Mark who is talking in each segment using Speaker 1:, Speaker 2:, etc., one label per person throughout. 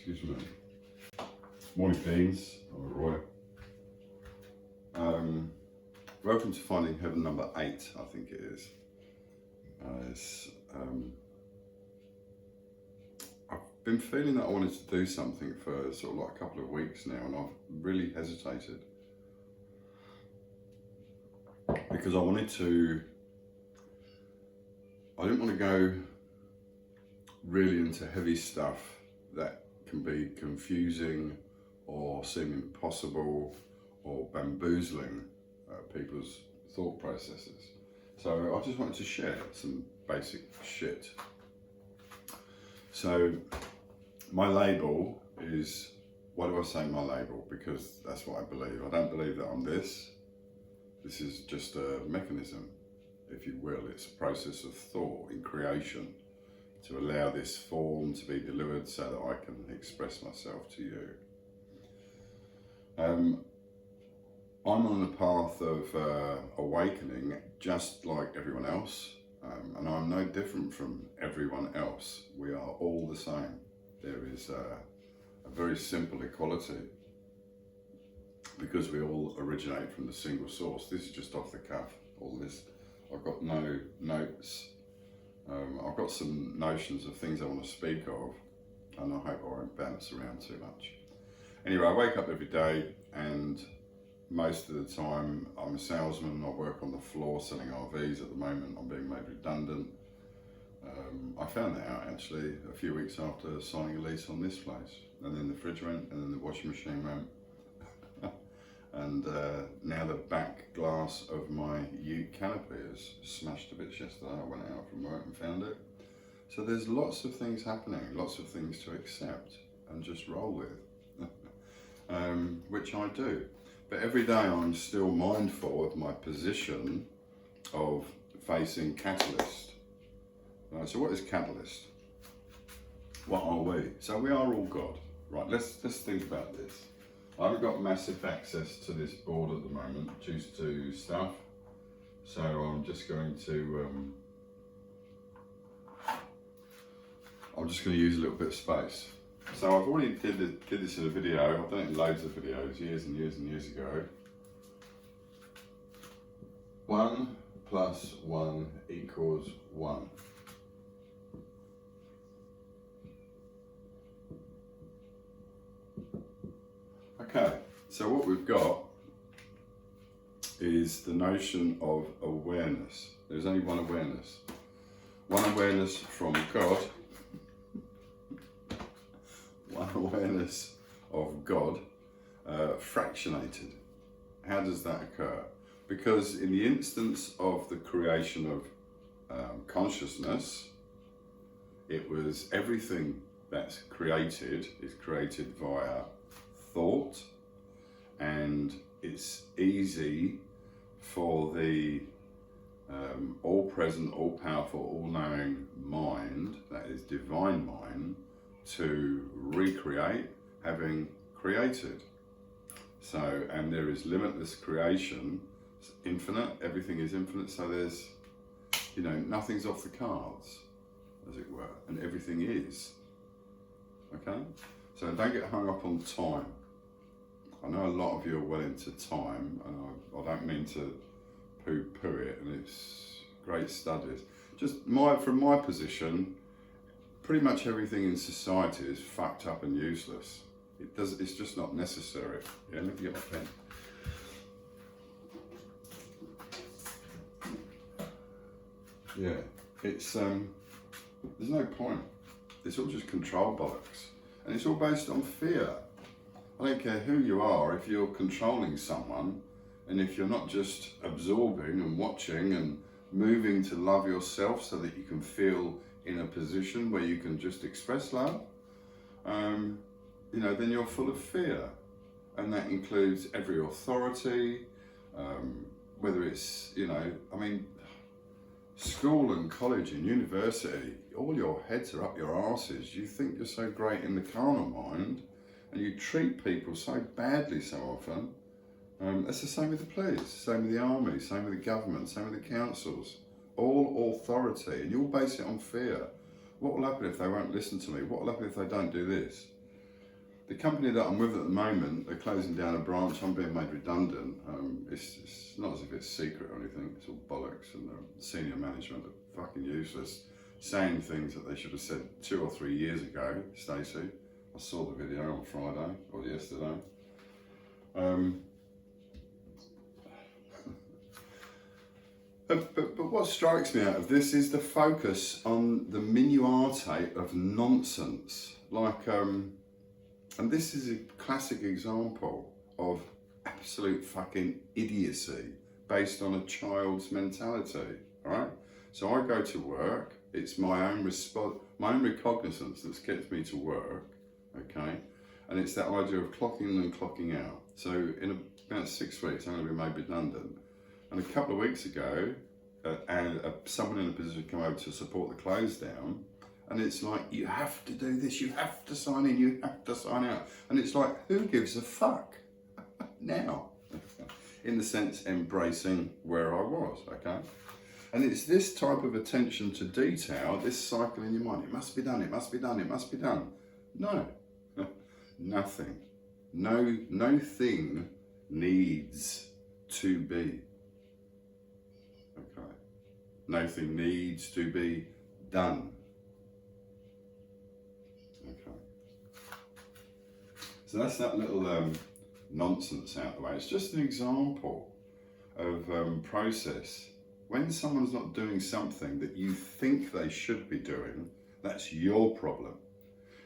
Speaker 1: Excuse me. Morning, Beans. I'm Roy. Welcome to Finding Heaven number 8, I think it is. I've been feeling that I wanted to do something for sort of like a couple of weeks now, and I've really hesitated. Because I didn't want to go really into heavy stuff that can be confusing or seem impossible or bamboozling people's thought processes. So I just wanted to share some basic shit. So my label is, why do I say my label? Because that's what I believe. I don't believe that I'm this. This is just a mechanism, if you will. It's a process of thought in creation to allow this form to be delivered so that I can express myself to you. I'm on the path of awakening just like everyone else, and I'm no different from everyone else. We are all the same. There is a very simple equality because we all originate from the single source. This is just off the cuff, all this. I've got no notes. I've got some notions of things I want to speak of, and I hope I won't bounce around too much. Anyway, I wake up every day, and most of the time I'm a salesman. I work on the floor selling RVs at the moment. I'm being made redundant. I found that out actually a few weeks after signing a lease on this place, and then the fridge went, and then the washing machine went. And now the back glass of my ute canopy is smashed to bits yesterday. I went out from work and found it. So there's lots of things happening, lots of things to accept and just roll with, which I do. But every day I'm still mindful of my position of facing catalyst. Right, so what is catalyst? What are we? So we are all God. Right, let's think about this. I haven't got massive access to this board at the moment due to stuff, so I'm just going to use a little bit of space. So I've already did this in a video. I've done it in loads of videos years and years and years ago. 1 + 1 = 1. Okay, so what we've got is the notion of awareness. There's only one awareness. One awareness from God. One awareness of God, fractionated. How does that occur? Because in the instance of the creation of consciousness, it was everything that's created is created via thought, and it's easy for the all-present, all-powerful, all-knowing mind, that is divine mind, to recreate having created. So, and there is limitless creation, it's infinite, everything is infinite, so there's, nothing's off the cards, as it were, and everything is. Okay? So don't get hung up on time. I know a lot of you are well into time, and I don't mean to poo-poo it, and it's great studies. Just from my position, pretty much everything in society is fucked up and useless. It's just not necessary. Yeah, let me get my pen. Yeah, it's there's no point. It's all just control bollocks, and it's all based on fear. I don't care who you are, if you're controlling someone, and if you're not just absorbing and watching and moving to love yourself so that you can feel in a position where you can just express love, then you're full of fear. And that includes every authority, whether it's, school and college and university, all your heads are up your arses. You think you're so great in the carnal mind, and you treat people so badly so often. It's the same with the police, same with the army, same with the government, same with the councils. All authority, and you all base it on fear. What will happen if they won't listen to me? What will happen if they don't do this? The company that I'm with at the moment, they're closing down a branch. I'm being made redundant. It's not as if it's secret or anything. It's all bollocks, and the senior management are fucking useless, saying things that they should have said 2 or 3 years ago. Stacey, I saw the video on Friday or yesterday. But what strikes me out of this is the focus on the minuarte of nonsense. Like, and this is a classic example of absolute fucking idiocy based on a child's mentality, right? So I go to work, it's my own recognizance that gets me to work, okay? And it's that idea of clocking in and clocking out. So in about 6 weeks, I'm going to be made redundant. And a couple of weeks ago, someone in a position came over to support the close down, and it's like, you have to do this, you have to sign in, you have to sign out. And it's like, who gives a fuck now? In the sense, embracing where I was, okay? And it's this type of attention to detail, this cycle in your mind, it must be done, it must be done, it must be done. No, nothing. No thing needs to be. Okay. Nothing needs to be done. Okay. So that's that little nonsense out the way. It's just an example of process. When someone's not doing something that you think they should be doing, that's your problem.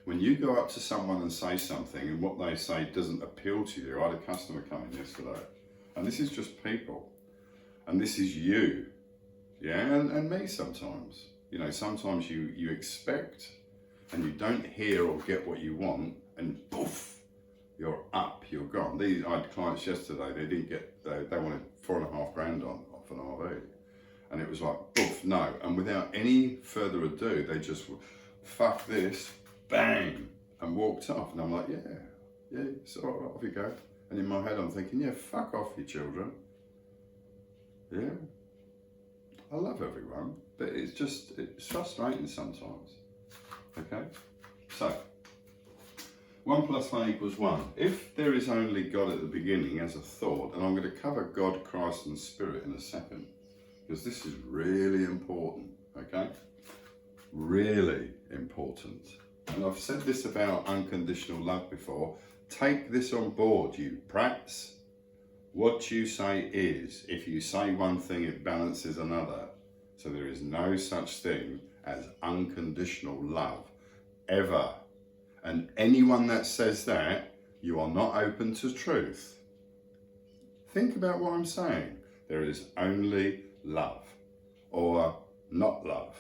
Speaker 1: When you go up to someone and say something and what they say doesn't appeal to you, I had a customer come in yesterday, and this is just people, and this is you, yeah, and me sometimes. You know, sometimes you expect and you don't hear or get what you want, and poof, you're up, you're gone. I had clients yesterday, they didn't get, they wanted 4.5 grand off an RV. And it was like, poof, no. And without any further ado, they just, fuck this, bang, and walked off. And I'm like, yeah, so off you go. And in my head, I'm thinking, yeah, fuck off, you children. Yeah. I love everyone, but it's frustrating sometimes. Okay? So, 1 + 1 = 1. If there is only God at the beginning as a thought, and I'm going to cover God, Christ, and Spirit in a second, because this is really important, okay? Really important. And I've said this about unconditional love before. Take this on board, you brats. What you say is. If you say one thing, it balances another. So there is no such thing as unconditional love, ever. And anyone that says that, you are not open to truth. Think about what I'm saying. There is only love, or not love.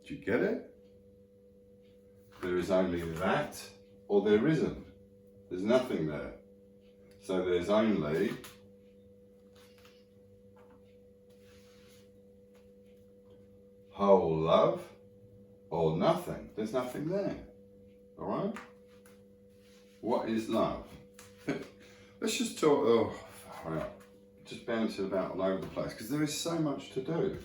Speaker 1: Do you get it? There is only that, or there isn't. There's nothing there. So there's only whole love, or nothing. There's nothing there. All right? What is love? Let's just talk, just bouncing about all over the place, because there is so much to do.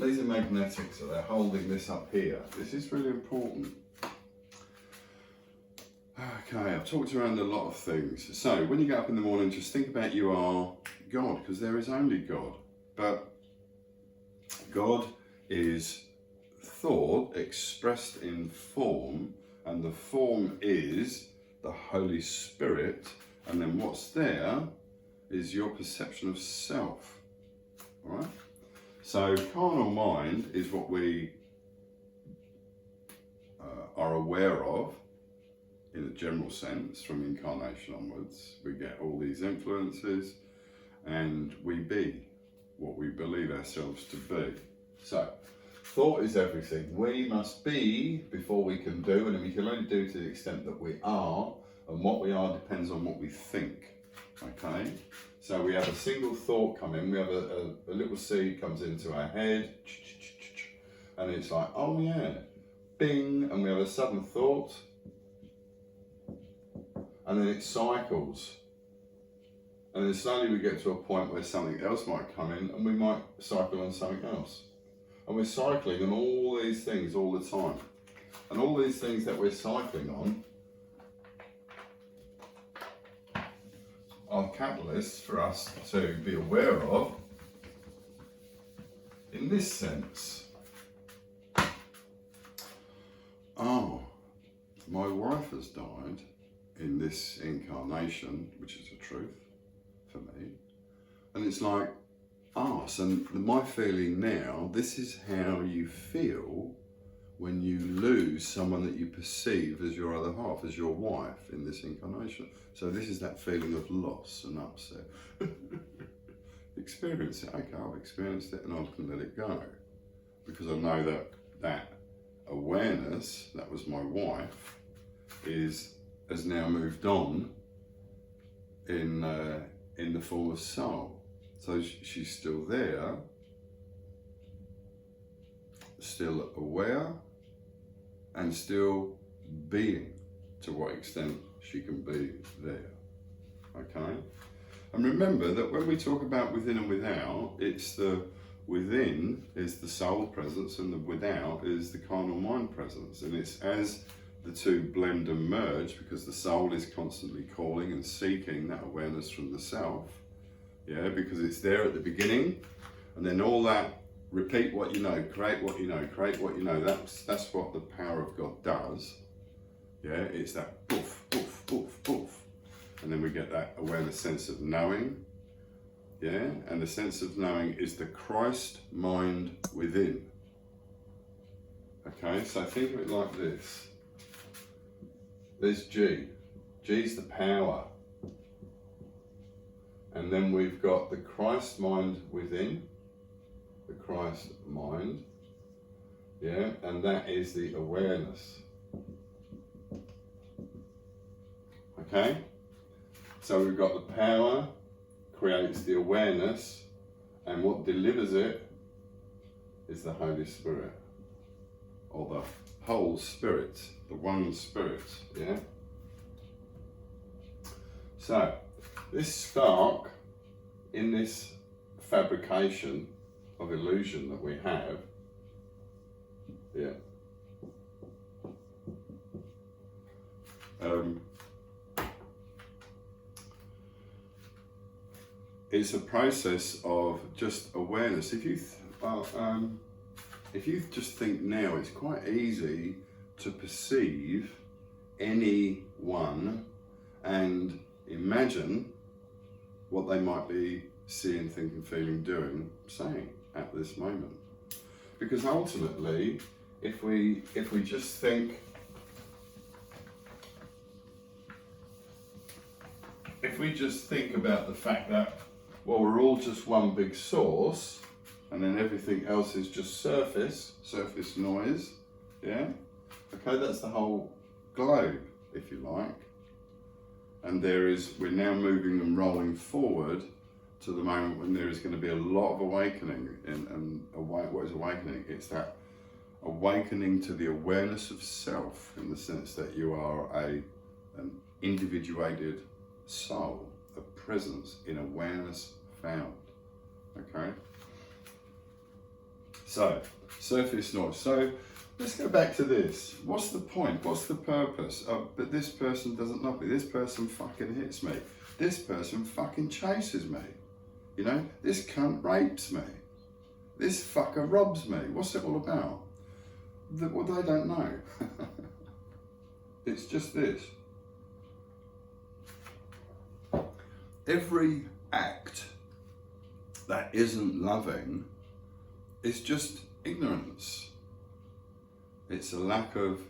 Speaker 1: These are magnetics, so they're holding this up here. This is really important. Okay, I've talked around a lot of things. So when you get up in the morning, just think about you are God, because there is only God. But God is thought expressed in form, and the form is the Holy Spirit, and then what's there is your perception of self. All right? So carnal mind is what we are aware of in a general sense from incarnation onwards. We get all these influences and we be what we believe ourselves to be. So thought is everything. We must be before we can do, and we can only do to the extent that we are, and what we are depends on what we think. Okay? So we have a single thought come in, we have a little seed comes into our head, and it's like, oh yeah, bing, and we have a sudden thought, and then it cycles. And then slowly we get to a point where something else might come in, and we might cycle on something else. And we're cycling on all these things all the time. And all these things that we're cycling on are catalysts for us to be aware of in this sense. Oh, my wife has died in this incarnation, which is a truth for me. And it's like, so my feeling now, this is how you feel when you lose someone that you perceive as your other half, as your wife in this incarnation. So this is that feeling of loss and upset. Experience it. Okay, I've experienced it and I can let it go. Because I know that that awareness, that was my wife, has now moved on in the form of soul. So she's still there, still aware, and still being to what extent she can be there. Okay? And remember that when we talk about within and without, it's the within is the soul presence and the without is the carnal mind presence. And it's as the two blend and merge, because the soul is constantly calling and seeking that awareness from the self. Yeah, because it's there at the beginning, and then all that repeat what you know, create what you know, create what you know. That's what the power of God does. Yeah, it's that poof, poof, poof, poof. And then we get that awareness sense of knowing. Yeah, and the sense of knowing is the Christ mind within. Okay, so think of it like this. There's G. G's the power. And then we've got the Christ mind within, the Christ mind, yeah, and that is the awareness. Okay, so we've got the power, creates the awareness, and what delivers it is the Holy Spirit, or the whole Spirit, the one Spirit, yeah. So, this spark in this fabrication of illusion that we have, yeah, it's a process of just awareness. If you just think now, it's quite easy to perceive anyone and imagine what they might be seeing, thinking, feeling, doing, saying at this moment. Because ultimately, if we just think, about the fact that, well, we're all just one big source, and then everything else is just surface noise, yeah? Okay, that's the whole globe, if you like. And we're now moving and rolling forward to the moment when there is going to be a lot of awakening. What is awakening? It's that awakening to the awareness of self, in the sense that you are an individuated soul, a presence in awareness found. Okay? So, surface noise. So, let's go back to this. What's the point? What's the purpose? But this person doesn't love me. This person fucking hits me. This person fucking chases me. You know, this cunt rapes me. This fucker robs me. What's it all about? Well, they don't know. It's just this. Every act that isn't loving is just ignorance. It's a lack of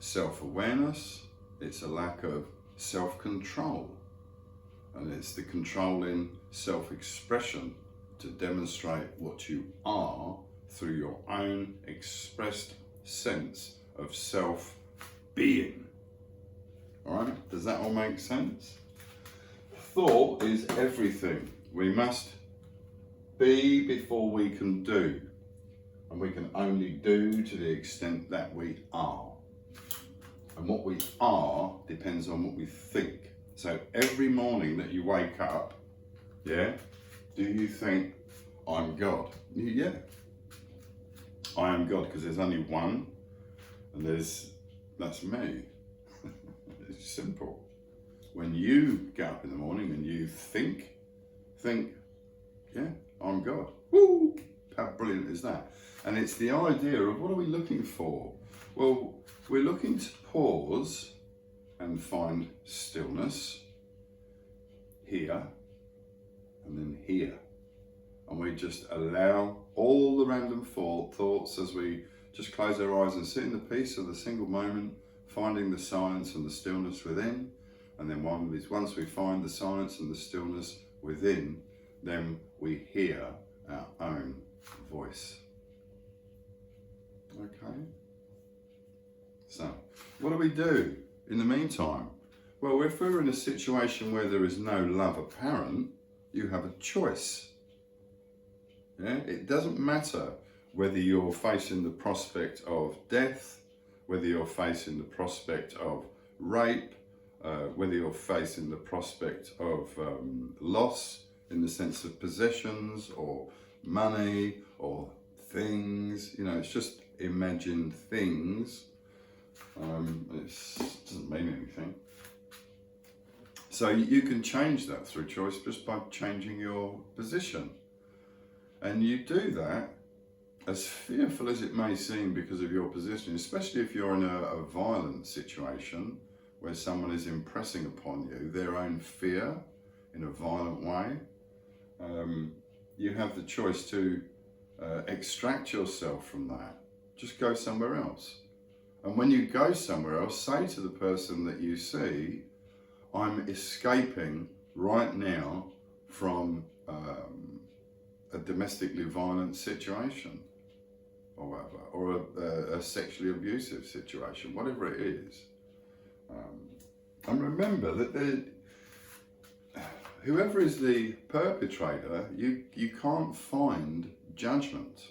Speaker 1: self-awareness, it's a lack of self-control, and it's the controlling self-expression to demonstrate what you are through your own expressed sense of self-being. Alright, does that all make sense? Thought is everything. We must be before we can do. And we can only do to the extent that we are. And what we are depends on what we think. So every morning that you wake up, yeah, do you think, I'm God? Yeah. I am God, because there's only one, and there's That's me. It's simple. When you get up in the morning and you think, yeah, I'm God. Woo! How brilliant is that? And it's the idea of what are we looking for? Well, we're looking to pause and find stillness here and then here. And we just allow all the random thoughts as we just close our eyes and sit in the peace of the single moment, finding the silence and the stillness within. And then once we find the silence and the stillness within, then we hear our own voice. Okay? So, what do we do in the meantime? Well, if we're in a situation where there is no love apparent, you have a choice. Yeah? It doesn't matter whether you're facing the prospect of death, whether you're facing the prospect of rape, whether you're facing the prospect of loss in the sense of possessions or money or things. You know, it's just imagined things. It doesn't mean anything. So you can change that through choice just by changing your position. And you do that, as fearful as it may seem because of your position, especially if you're in a violent situation where someone is impressing upon you their own fear in a violent way. You have the choice to extract yourself from that. Just go somewhere else. And when you go somewhere else, say to the person that you see, I'm escaping right now from a domestically violent situation or whatever, or a sexually abusive situation, whatever it is. And remember that whoever is the perpetrator, you can't find judgment,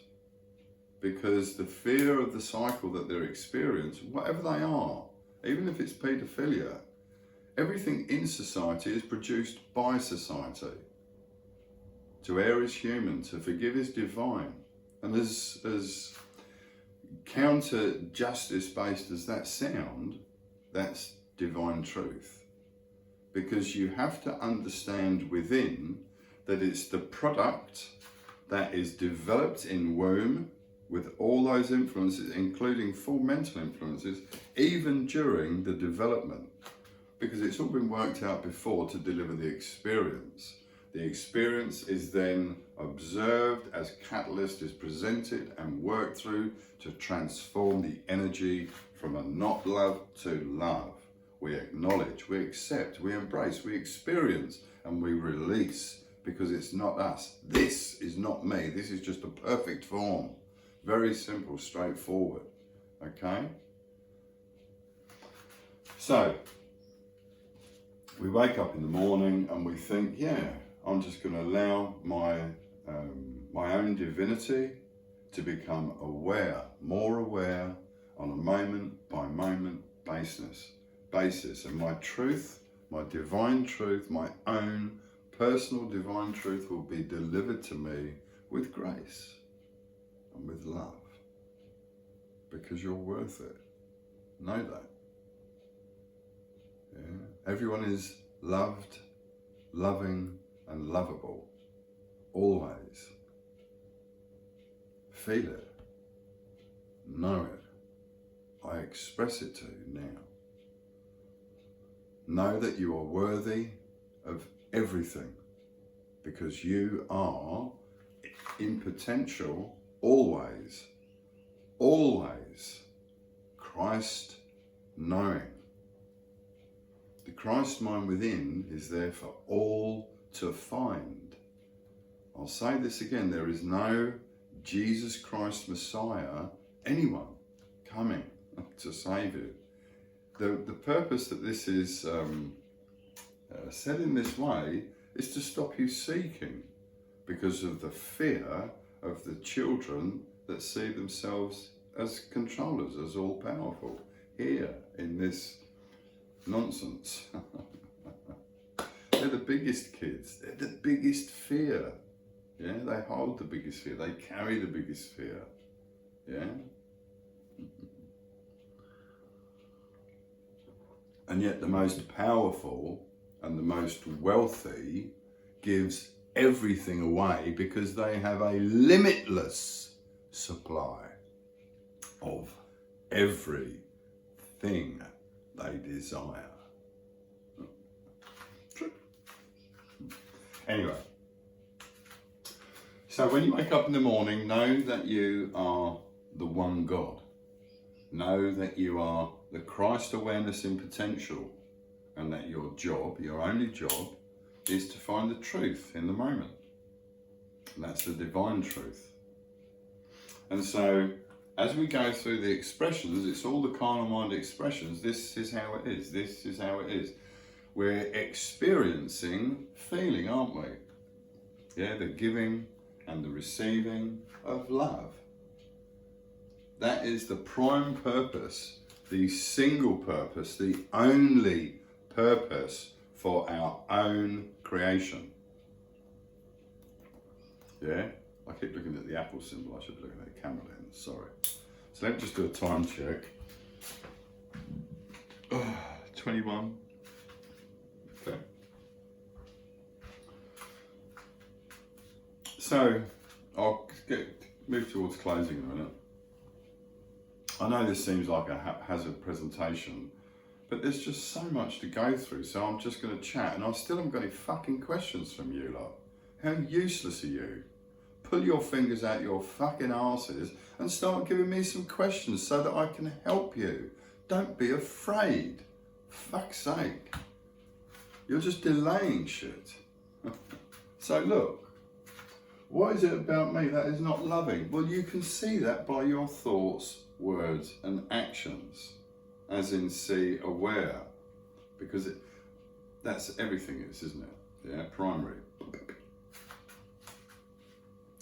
Speaker 1: because the fear of the cycle that they're experiencing, whatever they are, even if it's paedophilia, everything in society is produced by society. To err is human, to forgive is divine. And as counter justice based as that sound, that's divine truth. Because you have to understand within that it's the product that is developed in womb with all those influences, including full mental influences, even during the development. Because it's all been worked out before to deliver the experience. The experience is then observed as catalyst is presented and worked through to transform the energy from a not love to love. We acknowledge, we accept, we embrace, we experience, and we release, because it's not us. This is not me. This is just a perfect form. Very simple, straightforward. Okay? So, we wake up in the morning and we think, yeah, I'm just going to allow my own divinity to become aware, more aware on a moment by moment basis. And my truth, my divine truth, my own personal divine truth will be delivered to me with grace and with love, because you're worth it. Know that. Yeah? Everyone is loved, loving, and lovable, always. Feel it, know it. I express it to you now. Know that you are worthy of everything, because you are in potential always Christ knowing. The Christ mind within is there for all to find. I'll say this again, there is no Jesus Christ Messiah, anyone coming to save you. The purpose that this is said in this way is to stop you seeking, because of the fear of the children that see themselves as controllers, as all powerful, here in this nonsense. They're the biggest kids, they're the biggest fear. Yeah, they hold the biggest fear, they carry the biggest fear. Yeah. And yet the most powerful and the most wealthy gives everything away because they have a limitless supply of everything they desire. Anyway, so when you wake up in the morning, know that you are the one God. Know that you are the Christ awareness in potential, and that your job, your only job, is to find the truth in the moment. And that's the divine truth. And so, as we go through the expressions, it's all the carnal mind expressions. This is how it is. This is how it is. We're experiencing feeling, aren't we? Yeah, the giving and the receiving of love. That is the prime purpose, the single purpose, the only purpose for our own creation. Yeah? I keep looking at the Apple symbol. I should be looking at the camera lens. Sorry. So let me just do a time check. 21. Okay. So I'll move towards closing in a minute. I know this seems like a haphazard presentation, but there's just so much to go through, so I'm just going to chat, and I still haven't got any fucking questions from you lot. How useless are you? Pull your fingers out your fucking arses and start giving me some questions so that I can help you. Don't be afraid. Fuck's sake. You're just delaying shit. So look, what is it about me that is not loving? Well, you can see that by your thoughts, words and actions. As in, see, aware, because that's everything is, isn't it? Yeah, primary.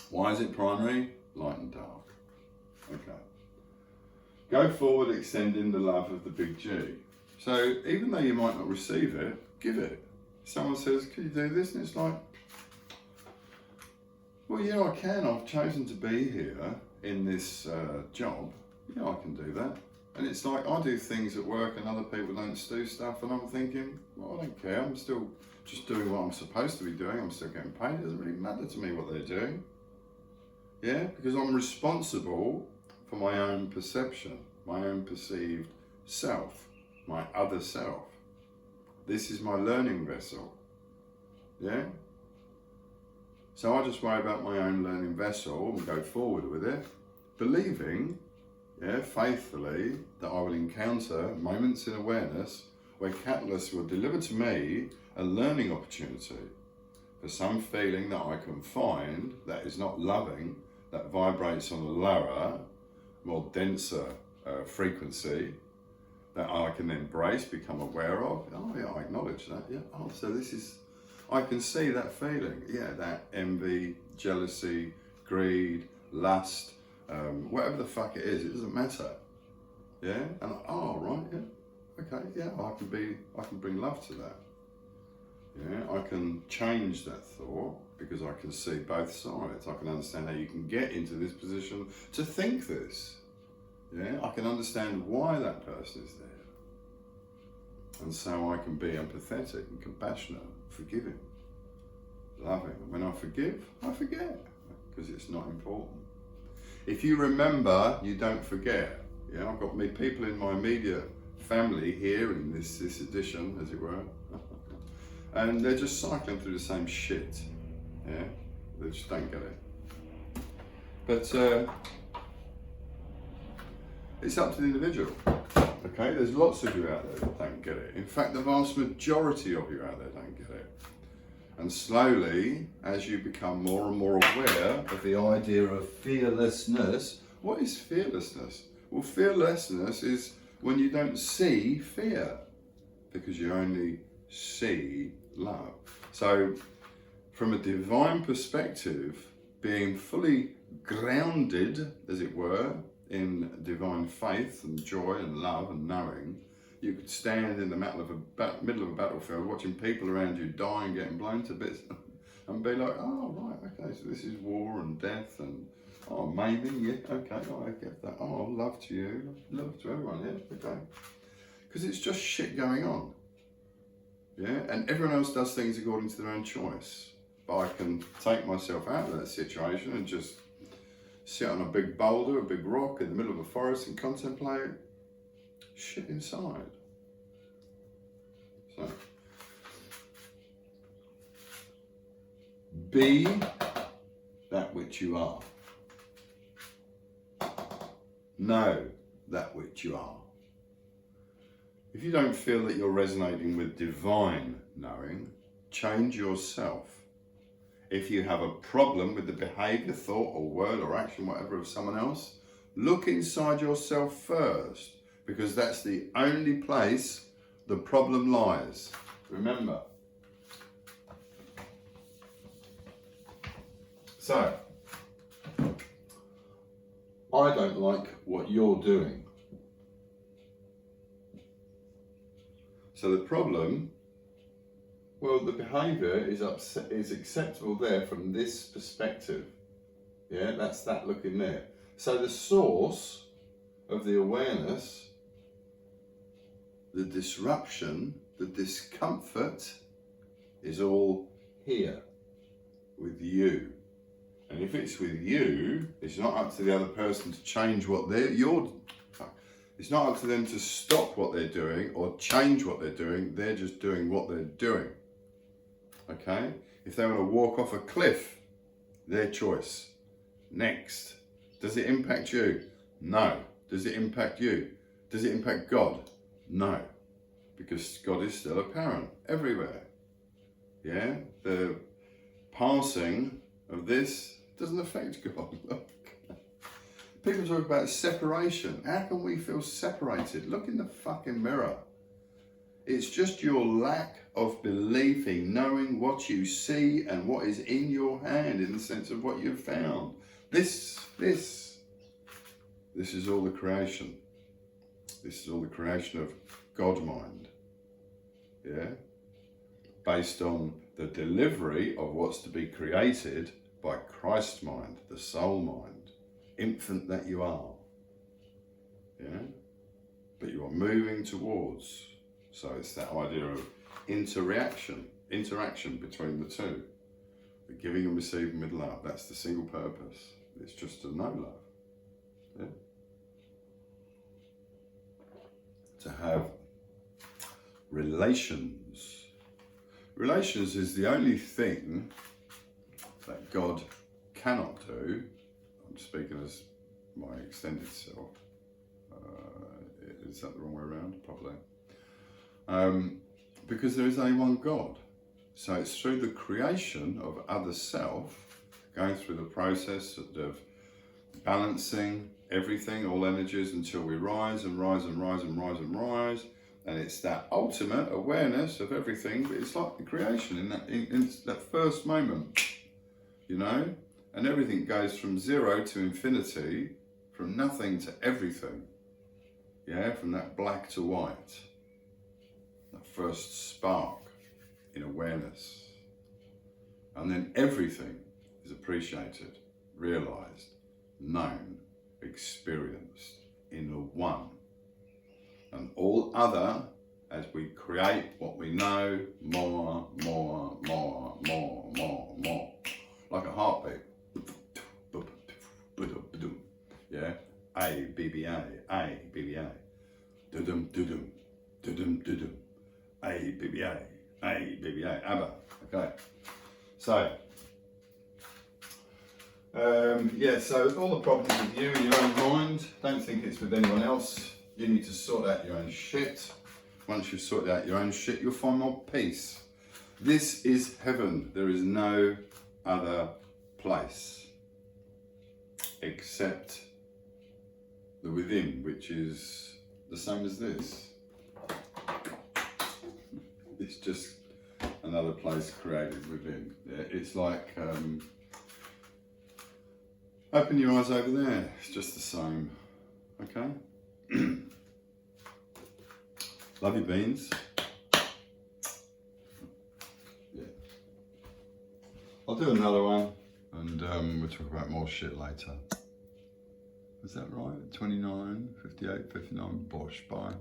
Speaker 1: Why is it primary? Light and dark. Okay. Go forward, extending the love of the big G. So even though you might not receive it, give it. Someone says, could you do this? And it's like, well, yeah, I can. I've chosen to be here in this job. Yeah, I can do that. And it's like, I do things at work and other people don't do stuff, and I'm thinking, well, I don't care. I'm still just doing what I'm supposed to be doing. I'm still getting paid. It doesn't really matter to me what they're doing. Yeah, because I'm responsible for my own perception, my own perceived self, my other self. This is my learning vessel. Yeah? So I just worry about my own learning vessel and go forward with it, believing, yeah, faithfully, that I will encounter moments in awareness where catalysts will deliver to me a learning opportunity for some feeling that I can find that is not loving, that vibrates on a lower, more denser frequency, that I can embrace, become aware of. Oh yeah, I acknowledge that, yeah. Oh, so this is, I can see that feeling, yeah, that envy, jealousy, greed, lust, whatever the fuck it is, it doesn't matter. Yeah, and oh right, yeah, okay, yeah, I can bring love to that. Yeah, I can change that thought because I can see both sides. I can understand how you can get into this position to think this. Yeah, I can understand why that person is there. And so I can be empathetic and compassionate, forgiving, loving. And when I forgive, I forget because it's not important. If you remember, you don't forget. Yeah, I've got people in my immediate family here in this edition, as it were. And they're just cycling through the same shit. Yeah, they just don't get it. But it's up to the individual. Okay, there's lots of you out there that don't get it. In fact, the vast majority of you out there don't get it. And slowly, as you become more and more aware of the idea of fearlessness, what is fearlessness? Well, fearlessness is when you don't see fear, because you only see love. So, from a divine perspective, being fully grounded, as it were, in divine faith and joy and love and knowing, you could stand in the middle of a battlefield watching people around you dying, getting blown to bits, and be like, oh right, okay, so this is war and death and oh maiming, yeah, okay, I get that. Oh, love to you, love to everyone, yeah, okay. Because it's just shit going on. Yeah, and everyone else does things according to their own choice. But I can take myself out of that situation and just sit on a big boulder, a big rock in the middle of a forest and contemplate shit inside. So, be that which you are. Know that which you are. If you don't feel that you're resonating with divine knowing, change yourself. If you have a problem with the behaviour, thought or word or action, whatever, of someone else, look inside yourself first, because that's the only place the problem lies. Remember. So, I don't like what you're doing. So the problem, well, the behaviour is acceptable there from this perspective. Yeah, that's that looking there. So the source of the awareness, the disruption, the discomfort is all here with you. And if it's with you, it's not up to the other person to change what it's not up to them to stop what they're doing or change what they're doing. They're just doing what they're doing. Okay? If they want to walk off a cliff, their choice. Next. Does it impact you? No. Does it impact you? Does it impact God? No. Because God is still apparent everywhere. Yeah? The passing of this doesn't affect God. Look. People talk about separation. How can we feel separated? Look in the fucking mirror. It's just your lack of belief in knowing what you see and what is in your hand, in the sense of what you've found. This is all the creation. This is all the creation of God mind. Yeah? Based on the delivery of what's to be created by Christ mind, the soul mind. Infant that you are, yeah, but you are moving towards. So it's that idea of interaction between the two, the giving and receiving with love. That's the single purpose. It's just to know love, yeah. To have relations. Relations is the only thing that God cannot do. I'm speaking as my extended self. Is that the wrong way around? Probably. Because there is only one God. So it's through the creation of other self, going through the process of balancing everything, all energies, until we rise and rise and rise and rise and rise. And it's that ultimate awareness of everything, but it's like the creation in that first moment, you know? And everything goes from zero to infinity, from nothing to everything. Yeah, from that black to white. That first spark in awareness. And then everything is appreciated, realized, known, experienced in the one. And all other, as we create what we know, more, like a heartbeat. Yeah, A, BBA, A, BBA, dudum, dudum, dudum, dudum, A, BBA, A, BBA, ABBA. Okay, so, yeah, so all the problems with you in your own mind, don't think it's with anyone else. You need to sort out your own shit. Once you've sorted out your own shit, you'll find more peace. This is heaven. There is no other place except the within, which is the same as this. It's just another place created within. It's like, open your eyes over there, it's just the same, okay? Love you, beans. Yeah. I'll do another one, and we'll talk about more shit later. Is that right? 29, 58, 59, bosh, bye.